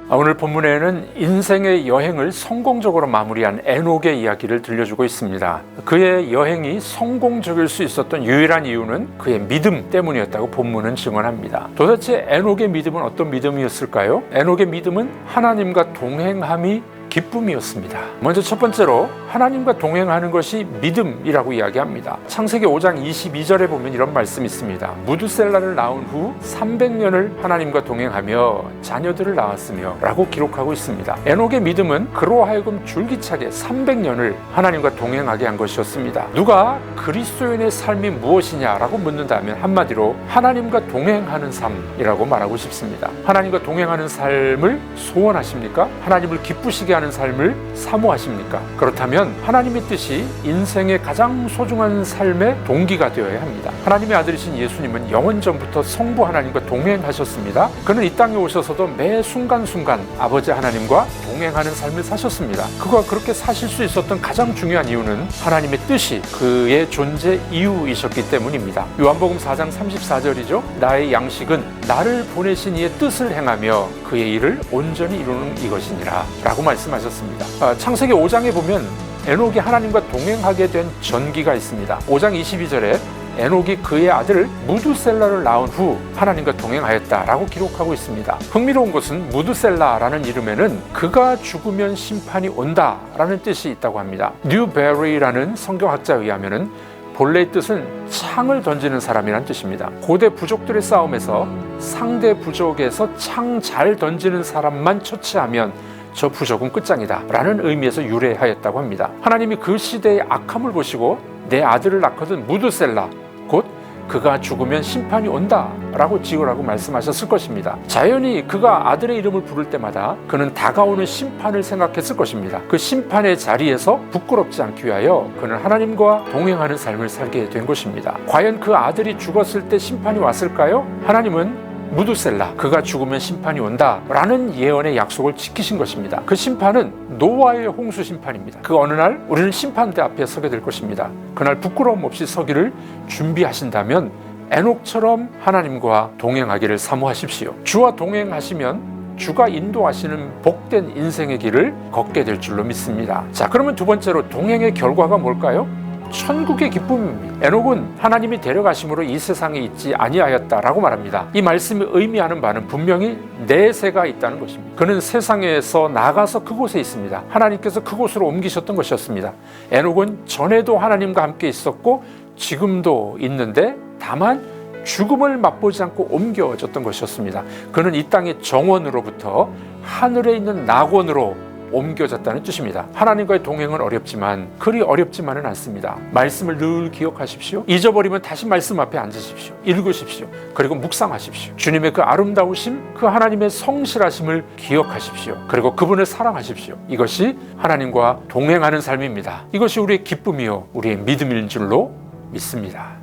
오늘 본문에는 인생의 여행을 성공적으로 마무리한 에녹의 이야기를 들려주고 있습니다. 그의 여행이 성공적일 수 있었던 유일한 이유는 그의 믿음 때문이었다고 본문은 증언합니다. 도대체 에녹의 믿음은 어떤 믿음이었을까요? 에녹의 믿음은 하나님과 동행함이 기쁨이었습니다. 먼저 첫 번째로 하나님과 동행하는 것이 믿음이라고 이야기합니다. 창세기 5장 22절에 보면 이런 말씀이 있습니다. 무드셀라를 낳은 후 300년을 하나님과 동행하며 자녀들을 낳았으며 라고 기록하고 있습니다. 에녹의 믿음은 그로 하여금 줄기차게 300년을 하나님과 동행하게 한 것이었습니다. 누가 그리스도인의 삶이 무엇이냐라고 묻는다면 한마디로 하나님과 동행하는 삶이라고 말하고 싶습니다. 하나님과 동행하는 삶을 소원하십니까? 하나님을 기쁘시게 하는 삶을 사모하십니까? 그렇다면 하나님의 뜻이 인생의 가장 소중한 삶의 동기가 되어야 합니다. 하나님의 아들이신 예수님은 영원전부터 성부 하나님과 동행하셨습니다. 그는 이 땅에 오셔서도 매 순간순간 아버지 하나님과 동행하는 삶을 사셨습니다. 그가 그렇게 사실 수 있었던 가장 중요한 이유는 하나님의 뜻이 그의 존재 이유이셨기 때문입니다. 요한복음 4장 34절이죠. 나의 양식은 나를 보내신 이의 뜻을 행하며 그의 일을 온전히 이루는 이것이니라 라고 말씀하셨습니다. 창세기 5장에 보면 에녹이 하나님과 동행하게 된 전기가 있습니다. 5장 22절에 에녹이 그의 아들 무드셀라를 낳은 후 하나님과 동행하였다라고 기록하고 있습니다. 흥미로운 것은 무드셀라라는 이름에는 그가 죽으면 심판이 온다라는 뜻이 있다고 합니다. 뉴베리라는 성경학자에 의하면은 본래의 뜻은 창을 던지는 사람이란 뜻입니다. 고대 부족들의 싸움에서 상대 부족에서 창 잘 던지는 사람만 처치하면 저 부족은 끝장이다 라는 의미에서 유래하였다고 합니다. 하나님이 그 시대의 악함을 보시고 내 아들을 낳거든 무드셀라 곧 그가 죽으면 심판이 온다 라고 지으라고 말씀하셨을 것입니다. 자연히 그가 아들의 이름을 부를 때마다 그는 다가오는 심판을 생각했을 것입니다. 그 심판의 자리에서 부끄럽지 않기 위하여 그는 하나님과 동행하는 삶을 살게 된 것입니다. 과연 그 아들이 죽었을 때 심판이 왔을까요? 하나님은 무드셀라 그가 죽으면 심판이 온다 라는 예언의 약속을 지키신 것입니다. 그 심판은 노아의 홍수 심판입니다. 그 어느 날 우리는 심판대 앞에 서게 될 것입니다. 그날 부끄러움 없이 서기를 준비하신다면 에녹처럼 하나님과 동행하기를 사모하십시오. 주와 동행하시면 주가 인도하시는 복된 인생의 길을 걷게 될 줄로 믿습니다. 자, 그러면 두 번째로 동행의 결과가 뭘까요? 천국의 기쁨입니다. 에녹은 하나님이 데려가심으로 이 세상에 있지 아니하였다라고 말합니다. 이 말씀이 의미하는 바는 분명히 내세가 있다는 것입니다. 그는 세상에서 나가서 그곳에 있습니다. 하나님께서 그곳으로 옮기셨던 것이었습니다. 에녹은 전에도 하나님과 함께 있었고 지금도 있는데 다만 죽음을 맛보지 않고 옮겨졌던 것이었습니다. 그는 이 땅의 정원으로부터 하늘에 있는 낙원으로 옮겨졌다는 뜻입니다. 하나님과의 동행은 어렵지만 그리 어렵지만은 않습니다. 말씀을 늘 기억하십시오. 잊어버리면 다시 말씀 앞에 앉으십시오. 읽으십시오. 그리고 묵상하십시오. 주님의 그 아름다우심, 그 하나님의 성실하심을 기억하십시오. 그리고 그분을 사랑하십시오. 이것이 하나님과 동행하는 삶입니다. 이것이 우리의 기쁨이요 우리의 믿음인 줄로 믿습니다.